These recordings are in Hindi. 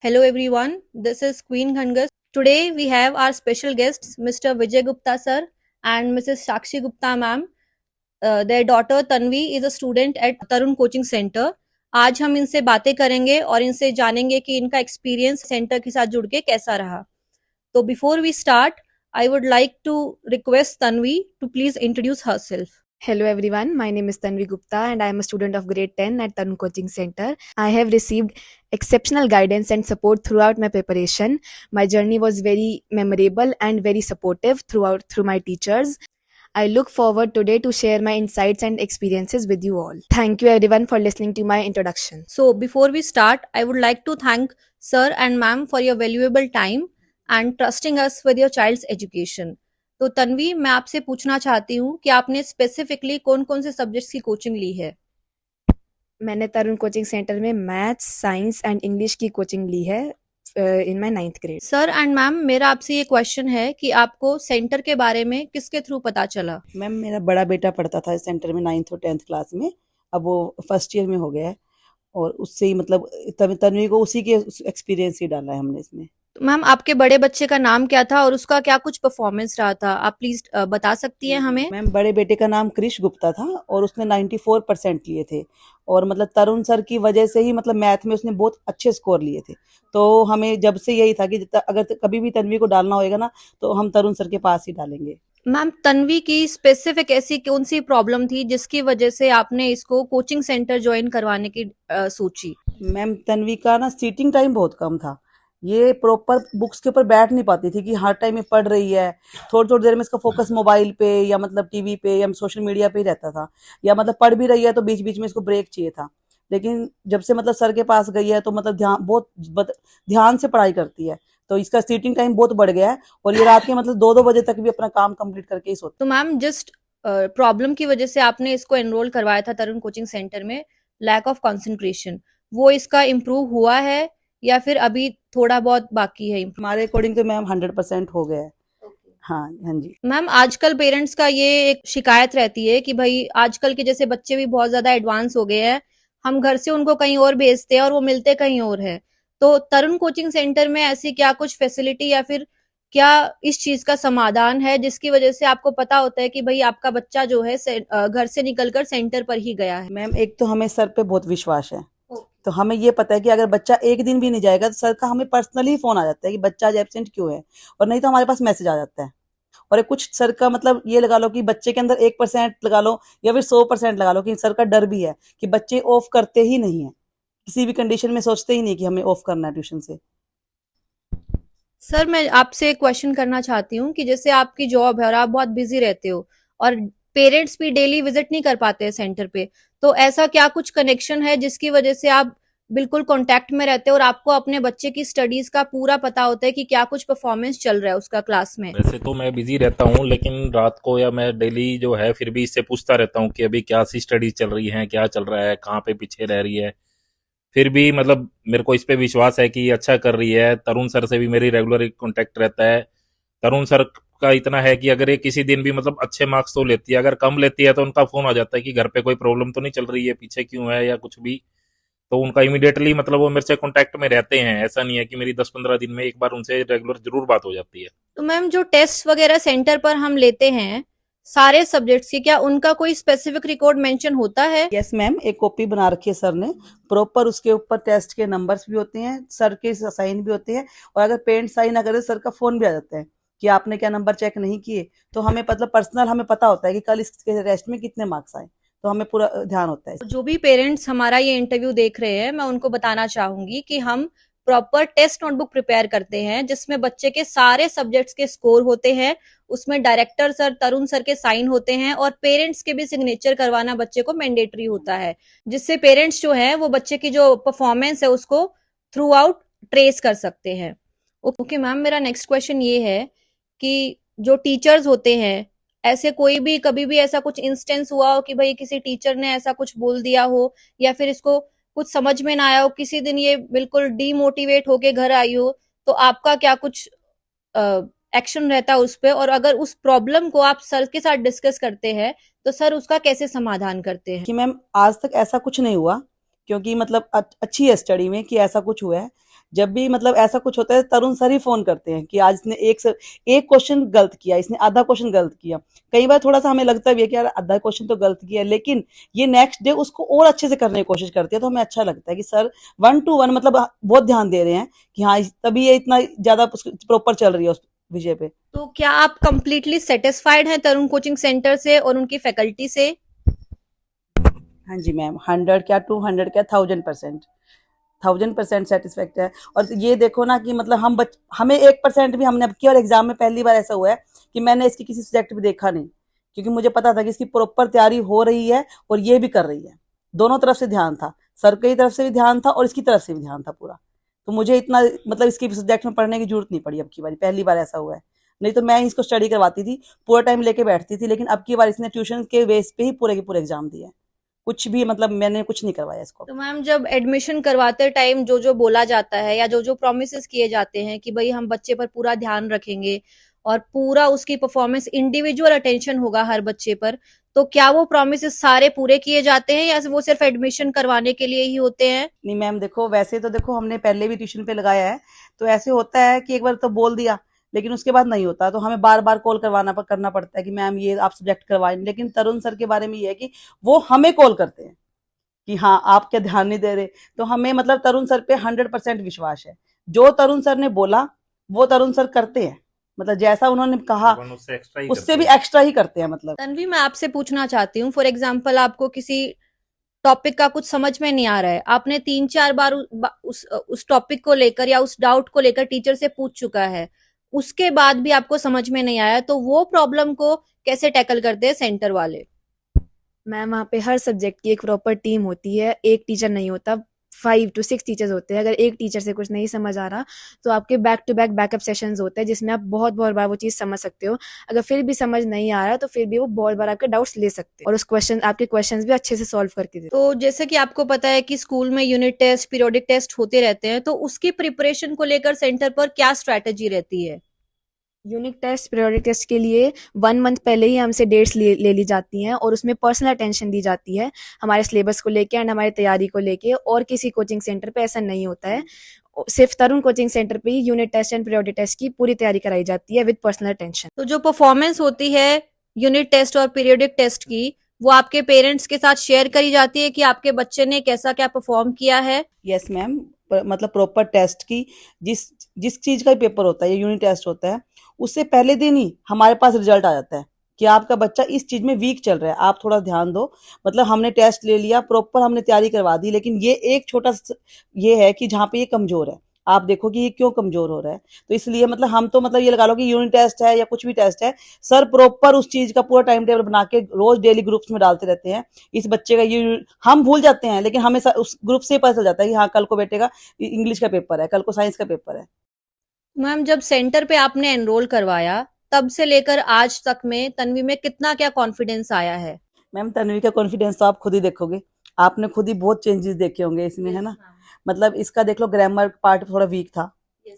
Hello everyone, this is Queen Khangas. Today we have our special guests Mr. Vijay Gupta sir and Mrs. Shakshi Gupta ma'am. Their daughter Tanvi is a student at Tarun Coaching Center. आज हम इनसे बातें करेंगे और इनसे जानेंगे कि इनका एक्सपीरियंस सेंटर के साथ जुड़ के कैसा रहा. तो before we start, I would like to request Tanvi to please introduce herself. Hello everyone, my name is Tanvi Gupta and I am a student of grade 10 at Tarun Coaching Center. I have received exceptional guidance and support throughout my preparation. My journey was very memorable and very supportive through my teachers. I look forward today to share my insights and experiences with you all. Thank you everyone for listening to my introduction. So before we start, I would like to thank sir and ma'am for your valuable time and trusting us with your child's education. तो तन्वी, मैं आपसे पूछना चाहती हूँ कि आपने स्पेसिफिकली कौन कौन से सब्जेक्ट्स की कोचिंग ली है. मैंने तरुण कोचिंग सेंटर में मैथ्स, साइंस एंड इंग्लिश की कोचिंग ली है in my 9th grade. Sir and ma'am, मेरा आपसे ये क्वेश्चन है कि आपको सेंटर के बारे में किसके थ्रू पता चला. मैम, मेरा बड़ा बेटा पढ़ता था इस सेंटर में 9th और 10th क्लास में. अब वो फर्स्ट ईयर में हो गया है और उससे ही मतलब तन्वी को उसी के एक्सपीरियंस ही डाला है हमने इसमें. तो मैम, आपके बड़े बच्चे का नाम क्या था और उसका क्या कुछ परफॉर्मेंस रहा था, आप प्लीज बता सकती हैं हमें. मैम, बड़े बेटे का नाम क्रिश गुप्ता था और उसने 94% लिए थे और मतलब तरुण सर की वजह से ही मतलब मैथ में उसने बहुत अच्छे स्कोर लिए थे. तो हमें जब से यही था कि अगर कभी भी तन्वी को डालना होएगा ना तो हम तरुण सर के पास ही डालेंगे. मैम, तन्वी की स्पेसिफिक ऐसी कौन सी प्रॉब्लम थी जिसकी वजह से आपने इसको कोचिंग सेंटर ज्वाइन करवाने की सोची. मैम, तन्वी का ना सीटिंग टाइम बहुत कम था. ये प्रॉपर बुक्स के ऊपर बैठ नहीं पाती थी कि हर टाइम में पढ़ रही है. थोड़ी थोड़ी देर में इसका फोकस मोबाइल पे या मतलब टीवी पे या सोशल मीडिया पे ही रहता था, या मतलब पढ़ भी रही है तो बीच बीच में इसको ब्रेक चाहिए था. लेकिन जब से मतलब सर के पास गई है तो मतलब ध्यान से पढ़ाई करती है. तो इसका सीटिंग टाइम बहुत बढ़ गया है और ये रात के मतलब 2-2 बजे तक भी अपना काम कंप्लीट करके ही सोती. तो मैम, जस्ट प्रॉब्लम की वजह से आपने इसको एनरोल करवाया था तरुण कोचिंग सेंटर में, लैक ऑफ कंसंट्रेशन, वो इसका इम्प्रूव हुआ है या फिर अभी थोड़ा बहुत बाकी है. हमारे अकॉर्डिंग तो मैम 100% हो गया है. हाँ हाँ जी. मैम, आजकल पेरेंट्स का ये एक शिकायत रहती है कि भाई आजकल के जैसे बच्चे भी बहुत ज्यादा एडवांस हो गए हैं, हम घर से उनको कहीं और भेजते हैं और वो मिलते कहीं और है. तो तरुण कोचिंग सेंटर में ऐसी क्या कुछ फैसिलिटी या फिर क्या इस चीज का समाधान है जिसकी वजह से आपको पता होता है कि भाई आपका बच्चा जो है घर से निकलकर सेंटर पर ही गया है. मैम, एक तो हमें सर पे बहुत विश्वास है. तो हमें ये पता है कि अगर बच्चा एक दिन भी नहीं जाएगा तो सर का हमें पर्सनली फोन आ जाता है कि बच्चा आज एब्सेंट क्यों है, और नहीं तो हमारे पास मैसेज आ जाता है. और कुछ सर का मतलब ये लगा लो कि बच्चे के अंदर 1% लगा लो या फिर 100% लगा लो कि सर का डर भी है कि बच्चे ऑफ करते ही नहीं है, किसी भी कंडीशन में सोचते ही नहीं कि हमें ऑफ करना है ट्यूशन से. सर, मैं आपसे एक क्वेश्चन करना चाहती हूँ कि जैसे आपकी जॉब है और आप बहुत बिजी रहते हो और पेरेंट्स भी डेली विजिट नहीं कर पाते हैं सेंटर पे, तो ऐसा क्या कुछ कनेक्शन है जिसकी वजह से आप बिल्कुल कांटेक्ट में रहते हो और आपको अपने बच्चे की स्टडीज का पूरा पता होता है कि क्या कुछ परफॉर्मेंस चल रहा है उसका क्लास में. वैसे तो मैं बिजी रहता हूँ, लेकिन रात को या मैं डेली जो है फिर भी इससे पूछता रहता हूँ कि अभी क्या सी स्टडीज चल रही हैं, क्या चल रहा है, कहाँ पे पीछे रह रही है. फिर भी मतलब मेरे को इस पे विश्वास है कि ये अच्छा कर रही है. तरुण सर से भी मेरी रेगुलर कांटेक्ट रहता है. तरुण सर का इतना है कि अगर ये किसी दिन भी मतलब अच्छे मार्क्स तो लेती है, अगर कम लेती है तो उनका फोन आ जाता है कि घर पे कोई प्रॉब्लम तो नहीं चल रही है, पीछे क्यों है या कुछ भी. तो उनका इमीडिएटली मतलब वो मेरे से कांटेक्ट में रहते हैं. ऐसा नहीं है कि मेरी 10-15 दिन में एक बार उनसे रेगुलर जरूर बात हो जाती है. तो मैम, जो टेस्ट वगैरह सेंटर पर हम लेते हैं सारे सब्जेक्ट्स की, क्या उनका कोई स्पेसिफिक रिकॉर्ड मेंशन होता है. यस मैम, एक कॉपी बना रखी है सर ने प्रॉपर. उसके ऊपर टेस्ट के नंबर्स भी होते हैं, सर के साइन भी होते हैं, और अगर पेरेंट्स साइन ना करे सर का फोन भी आ जाता है कि आपने क्या नंबर चेक नहीं किए. तो हमें मतलब पर्सनल हमें पता होता है कि कल इसके टेस्ट में कितने मार्क्स आए, तो हमें पूरा ध्यान होता है. जो भी पेरेंट्स हमारा ये इंटरव्यू देख रहे हैं, मैं उनको बताना चाहूंगी कि हम प्रॉपर टेस्ट नोटबुक प्रिपेयर करते हैं जिसमें बच्चे के सारे सब्जेक्ट्स के स्कोर होते हैं, उसमें डायरेक्टर सर, तरुण सर के साइन होते हैं और पेरेंट्स के भी सिग्नेचर करवाना बच्चे को मैंडेटरी होता है, जिससे पेरेंट्स जो है वो बच्चे की जो परफॉर्मेंस है उसको थ्रू आउट ट्रेस कर सकते हैं. ओके मैम, मेरा नेक्स्ट क्वेश्चन ये है कि जो टीचर्स होते हैं, ऐसे कोई भी कभी भी ऐसा कुछ इंस्टेंस हुआ हो कि भाई किसी टीचर ने ऐसा कुछ बोल दिया हो या फिर इसको कुछ समझ में ना आया हो, किसी दिन ये बिल्कुल डीमोटिवेट होके घर आई हो, तो आपका क्या कुछ एक्शन रहता है उस पे, और अगर उस प्रॉब्लम को आप सर के साथ डिस्कस करते हैं तो सर उसका कैसे समाधान करते हैं. कि मैम आज तक ऐसा कुछ नहीं हुआ, क्योंकि मतलब अच्छी है स्टडी में कि ऐसा कुछ हुआ है. जब भी मतलब ऐसा कुछ होता है तरुण सर ही फोन करते हैं कि आज इसने एक क्वेश्चन गलत किया, इसने आधा क्वेश्चन गलत किया। कई बार थोड़ा सा हमें लगता भी है कि यार आधा क्वेश्चन तो गलत किया, लेकिन ये नेक्स्ट डे उसको और अच्छे से करने की कोशिश करती है। तो हमें अच्छा लगता है कि सर 1 to 1 मतलब बहुत ध्यान दे रहे हैं कि हाँ तभी ये इतना ज्यादा प्रॉपर चल रही है उस विषय पे। तो क्या आप कंप्लीटली सेटिस्फाइड हैं तरुण कोचिंग सेंटर से और उनकी फैकल्टी से? हाँ जी मैम, 100 क्या 200 क्या 1000%, 1000% सेटिस्फैक्ट है। और ये देखो ना कि मतलब हमें 1% भी हमने अब किया, और एग्जाम में पहली बार ऐसा हुआ है कि मैंने इसकी किसी सब्जेक्ट में देखा नहीं, क्योंकि मुझे पता था कि इसकी प्रॉपर तैयारी हो रही है और ये भी कर रही है। दोनों तरफ से ध्यान था, सर की तरफ से भी ध्यान था और इसकी तरफ से भी ध्यान था पूरा। तो मुझे इतना मतलब इसकी सब्जेक्ट में पढ़ने की जरूरत नहीं पड़ी अब की बार, पहली बार ऐसा हुआ है। नहीं तो मैं इसको स्टडी करवाती थी, पूरा टाइम लेके बैठती थी, लेकिन अब की बार इसने ट्यूशन के बेस पे ही पूरे के पूरे एग्जाम दिए। कुछ भी मतलब मैंने कुछ नहीं करवाया इसको। तो मैम जब एडमिशन करवाते टाइम जो जो बोला जाता है या जो जो प्रोमिस किए जाते हैं कि भाई हम बच्चे पर पूरा ध्यान रखेंगे और पूरा उसकी परफॉर्मेंस इंडिविजुअल अटेंशन होगा हर बच्चे पर, तो क्या वो प्रोमिस सारे पूरे किए जाते हैं या वो सिर्फ एडमिशन करवाने के लिए ही होते हैं? नहीं मैम, देखो वैसे तो देखो हमने पहले भी ट्यूशन पे लगाया है, तो ऐसे होता है कि एक बार तो बोल दिया लेकिन उसके बाद नहीं होता, तो हमें बार बार कॉल करना पड़ता है कि मैम ये आप सब्जेक्ट करवाएं। लेकिन तरुण सर के बारे में ये है कि वो हमें कॉल करते हैं कि हाँ आप क्या ध्यान नहीं दे रहे। तो हमें मतलब तरुण सर पे 100% विश्वास है। जो तरुण सर ने बोला वो तरुण सर करते हैं, मतलब जैसा उन्होंने कहा वन उससे एक्स्ट्रा ही उससे करते भी हैं। एक्स्ट्रा ही करते हैं मतलब। तन्वी, मैं आपसे पूछना चाहती हूँ, फॉर एग्जाम्पल आपको किसी टॉपिक का कुछ समझ में नहीं आ रहा है, आपने 3-4 बार उस टॉपिक को लेकर या उस डाउट को लेकर टीचर से पूछ चुका है, उसके बाद भी आपको समझ में नहीं आया, तो वो प्रॉब्लम को कैसे टैकल करते हैं सेंटर वाले? मैम वहाँ पे हर सब्जेक्ट की एक प्रॉपर टीम होती है, एक टीचर नहीं होता, 5 to 6 टीचर्स होते हैं। अगर एक टीचर से कुछ नहीं समझ आ रहा तो आपके back to back backup sessions होते हैं जिसमें आप बहुत बहुत बार वो चीज़ समझ सकते हो। अगर फिर भी समझ नहीं आ रहा तो फिर भी वो बहुत बार आपके डाउट्स ले सकते हैं और उस क्वेश्चन आपके क्वेश्चंस भी अच्छे से सॉल्व करके देते तो जैसे कि आपको पता है कि स्कूल में यूनिट टेस्ट, पीरियोडिक टेस्ट होते रहते हैं, तो उसकी प्रिपरेशन को लेकर सेंटर पर क्या स्ट्रैटेजी रहती है? हैं। यूनिट टेस्ट, पीरियोडिक टेस्ट के लिए 1 मंथ पहले ही हमसे डेट्स ले ली जाती हैं और उसमें पर्सनल अटेंशन दी जाती है हमारे सिलेबस को लेके एंड हमारी तैयारी को लेके। और किसी कोचिंग सेंटर पे ऐसा नहीं होता है, सिर्फ तरुण कोचिंग सेंटर पे ही unit test and periodic test की पूरी तैयारी कराई जाती है विद पर्सनल अटेंशन। तो जो परफॉर्मेंस होती है यूनिट टेस्ट और पीरियोडिक टेस्ट की, वो आपके पेरेंट्स के साथ शेयर करी जाती है कि आपके बच्चे ने कैसा क्या परफॉर्म किया है? यस मैम, मतलब प्रॉपर टेस्ट की जिस जिस चीज का भी पेपर होता है, ये यूनिट टेस्ट होता है, उससे पहले दिन ही हमारे पास रिजल्ट आ जाता है कि आपका बच्चा इस चीज में वीक चल रहा है, आप थोड़ा ध्यान दो। मतलब हमने टेस्ट ले लिया, प्रॉपर हमने तैयारी करवा दी, लेकिन ये एक छोटा ये है कि जहाँ पे ये कमजोर है, आप देखो कि ये क्यों कमजोर हो रहा है। तो इसलिए मतलब हम तो मतलब ये लगा लो कि यूनिट टेस्ट है या कुछ भी टेस्ट है, सर प्रॉपर उस चीज का पूरा टाइम टेबल बना के रोज डेली ग्रुप्स में डालते रहते हैं। इस बच्चे का ये हम भूल जाते हैं, लेकिन हमें उस ग्रुप से ही पता चल जाता है कि हाँ कल को बेटे का इंग्लिश का पेपर है, कल को साइंस का पेपर है। मैम जब सेंटर पे आपने एनरोल करवाया, तब से लेकर आज तक में तन्वी में कितना क्या कॉन्फिडेंस आया है? मैम तन्वी का कॉन्फिडेंस तो आप खुद ही देखोगे, आपने खुद ही बहुत चेंजेस देखे होंगे इसमें, है ना। मतलब इसका देख लो, ग्रामर पार्ट थोड़ा वीक था।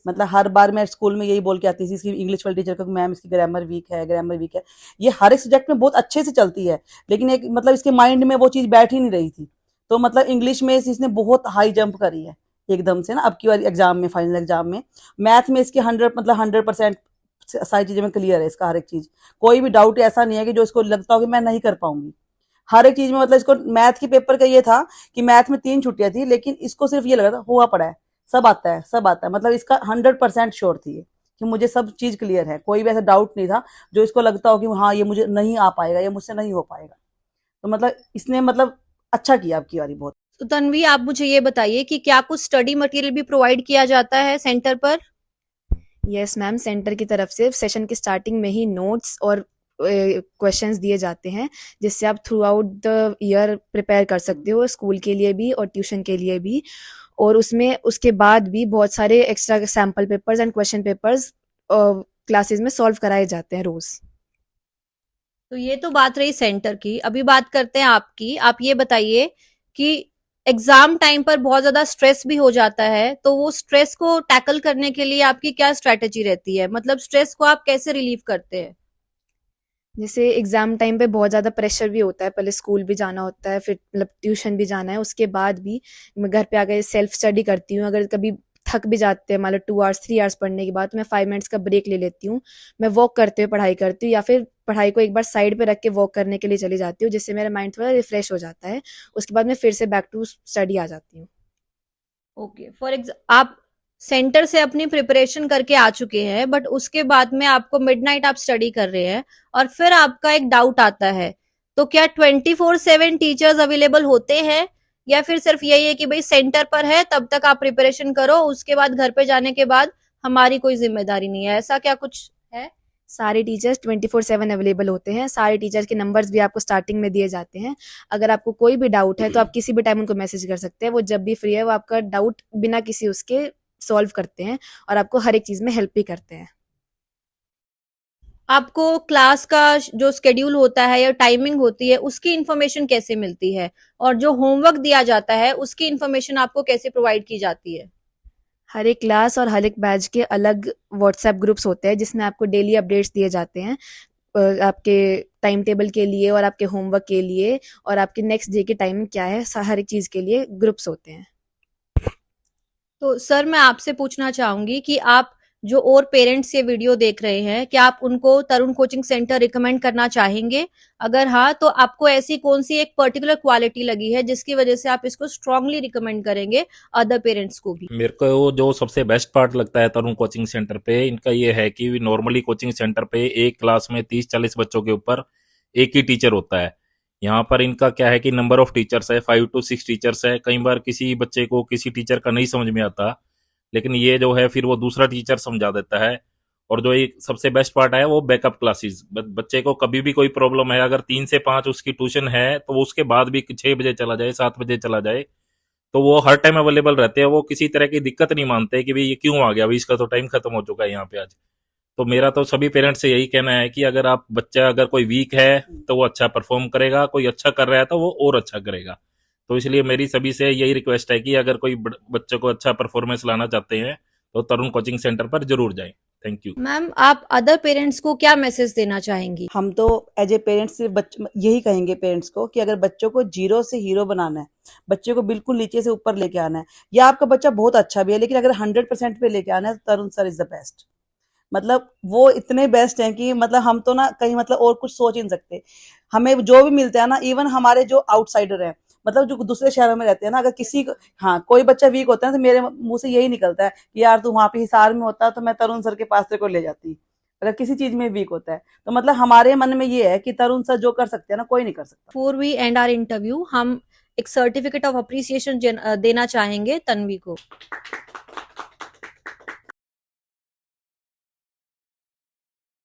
मतलब हर बार मैं स्कूल में यही बोल के आती थी इसकी इंग्लिश वाली टीचर को, मैम इसकी ग्रामर वीक है, ग्रामर वीक है। ये हर एक सब्जेक्ट में बहुत अच्छे से चलती है, लेकिन एक मतलब इसके माइंड में वो चीज बैठ ही नहीं रही थी। तो मतलब इंग्लिश में इसने बहुत हाई जंप करी है एकदम से ना, अब की बार एग्जाम में, फाइनल एग्जाम में। मैथ में इसकी 100% सारी चीजें में क्लियर है इसका, हर एक चीज। कोई भी डाउट ऐसा नहीं है कि जो इसको लगता हो कि मैं नहीं कर पाऊंगी। हर एक चीज में मतलब इसको मैथ की पेपर का ये था कि मैथ में 3 छुट्टियां थी, लेकिन इसको सिर्फ ये लगा था हुआ पड़ा है, सब आता है, सब आता है। मतलब इसका 100% श्योर थी ये कि मुझे सब चीज क्लियर है, कोई भी ऐसा डाउट नहीं था जो इसको लगता हो कि हाँ ये मुझे नहीं आ पाएगा, ये मुझसे नहीं हो पाएगा। तो मतलब इसने मतलब अच्छा किया अब की बारी बहुत। तो तन्वी, आप मुझे ये बताइए कि क्या कुछ स्टडी मटेरियल भी प्रोवाइड किया जाता है सेंटर पर? यस मैम, सेंटर की तरफ से सेशन की स्टार्टिंग में ही नोट्स और क्वेश्चंस दिए जाते हैं जिससे आप through out the year prepare कर सकते हो, स्कूल के लिए भी और ट्यूशन के लिए भी। और उसमें उसके बाद भी बहुत सारे extra sample papers and question papers classes में सॉल्व कराए जाते हैं रोज। तो ये तो बात रही सेंटर की, अभी बात करते हैं आपकी। आप ये बताइए कि एग्जाम टाइम पर बहुत ज्यादा स्ट्रेस भी हो जाता है, तो वो स्ट्रेस को टैकल करने के लिए आपकी क्या स्ट्रेटेजी रहती है? मतलब स्ट्रेस को आप कैसे रिलीव करते हैं? जैसे एग्जाम टाइम पे बहुत ज़्यादा प्रेशर भी होता है, पहले स्कूल भी जाना होता है, फिर मतलब ट्यूशन भी जाना है, उसके बाद भी मैं घर पे आकर सेल्फ स्टडी करती हूँ। अगर कभी थक भी जाते हैं, मान लो 2 आवर्स 3 आवर्स पढ़ने के बाद, तो मैं 5 मिनट्स का ब्रेक ले लेती हूँ। मैं वॉक करते हुए पढ़ाई करती हूँ, या फिर पढ़ाई को एक बार साइड पे रख के वॉक करने के लिए चली जाती हूँ, जिससे मेरा माइंड थोड़ा रिफ्रेश हो जाता है। उसके बाद मैं फिर से बैक टू स्टडी आ जाती हूँ। ओके, आप सेंटर से अपनी प्रिपरेशन करके आ चुके हैं, बट उसके बाद में आपको मिडनाइट आप स्टडी कर रहे हैं और फिर आपका एक डाउट आता है, तो क्या 24/7 टीचर्स अवेलेबल होते हैं, या फिर सिर्फ यही है कि भाई सेंटर पर है तब तक आप प्रिपरेशन करो, उसके बाद घर पे जाने के बाद हमारी कोई जिम्मेदारी नहीं है, ऐसा क्या कुछ है? सारे टीचर्स 24/7 अवेलेबल होते हैं। सारे टीचर्स के नंबर्स भी आपको स्टार्टिंग में दिए जाते हैं। अगर आपको कोई भी डाउट है तो आप किसी भी टाइम उनको मैसेज कर सकते हैं। वो जब भी फ्री है, वो आपका डाउट बिना किसी उसके सॉल्व करते हैं और आपको हर एक चीज़ में हेल्प भी करते हैं। आपको क्लास का जो शेड्यूल होता है या टाइमिंग होती है उसकी इन्फॉर्मेशन कैसे मिलती है, और जो होमवर्क दिया जाता है उसकी इन्फॉर्मेशन आपको कैसे प्रोवाइड की जाती है? हर एक क्लास और हर एक बैच के अलग व्हाट्सएप ग्रुप्स होते हैं, जिसमें आपको डेली अपडेट्स दिए जाते हैं, आपके टाइम टेबल के लिए और आपके होमवर्क के लिए, और आपके नेक्स्ट डे की टाइमिंग क्या है, हर एक चीज़ के लिए ग्रुप्स होते हैं। तो सर मैं आपसे पूछना चाहूंगी कि आप जो और पेरेंट्स ये वीडियो देख रहे हैं, क्या आप उनको तरुण कोचिंग सेंटर रिकमेंड करना चाहेंगे? अगर हाँ, तो आपको ऐसी कौन सी एक पर्टिकुलर क्वालिटी लगी है जिसकी वजह से आप इसको स्ट्रांगली रिकमेंड करेंगे अदर पेरेंट्स को भी? मेरे को जो सबसे बेस्ट पार्ट लगता है तरुण कोचिंग सेंटर पे, इनका ये है कि नॉर्मली कोचिंग सेंटर पे एक क्लास में 30-40 बच्चों के ऊपर एक ही टीचर होता है। यहाँ पर इनका क्या है कि नंबर ऑफ टीचर्स है, 5 to 6 टीचर्स है। कई बार किसी बच्चे को किसी टीचर का नहीं समझ में आता, लेकिन ये जो है फिर वो दूसरा टीचर समझा देता है। और जो एक सबसे बेस्ट पार्ट है वो बैकअप क्लासेस। बच्चे को कभी भी कोई प्रॉब्लम है, अगर 3 से 5 उसकी ट्यूशन है, तो वो उसके बाद भी 6 बजे चला जाए, 7 बजे चला जाए, तो वो हर टाइम अवेलेबल रहते हैं। वो किसी तरह की दिक्कत नहीं मानते कि भाई ये क्यों आ गया, भाई इसका तो टाइम खत्म हो चुका है यहाँ पे आज। तो मेरा तो सभी पेरेंट्स से यही कहना है कि अगर आप बच्चा अगर कोई वीक है तो वो अच्छा परफॉर्म करेगा, कोई अच्छा कर रहा है तो वो और अच्छा करेगा। तो इसलिए मेरी सभी से यही रिक्वेस्ट है कि अगर कोई बच्चों को अच्छा परफॉर्मेंस लाना चाहते हैं तो तरुण कोचिंग सेंटर पर जरूर जाएं। Thank you. मैम, आप अदर पेरेंट्स को क्या मैसेज देना चाहेंगी? हम तो एज ए पेरेंट्स यही कहेंगे पेरेंट्स को कि अगर बच्चों को जीरो से हीरो बनाना है, बच्चे को बिल्कुल नीचे से ऊपर लेके आना है, या आपका बच्चा बहुत अच्छा भी है लेकिन अगर 100% पे लेके आना है, तो तरुण सर इज द बेस्ट। मतलब वो इतने बेस्ट हैं कि मतलब हम तो ना कहीं मतलब और कुछ सोच ही नहीं सकते। हमें जो भी मिलता है ना, इवन हमारे जो आउटसाइडर हैं, मतलब जो दूसरे शहरों में रहते हैं ना, अगर किसी को हाँ कोई बच्चा वीक होता है तो मेरे मुंह से यही निकलता है कि यार तू वहां पे हिसार में होता तो मैं तरुण सर के पास तेरे को ले जाती, अगर किसी चीज में वीक होता है तो। मतलब हमारे मन में ये है कि तरुण सर जो कर सकते हैं ना, कोई नहीं कर सकता। Before we end our interview, हम एक सर्टिफिकेट ऑफ अप्रिसिएशन देना चाहेंगे तन्वी को।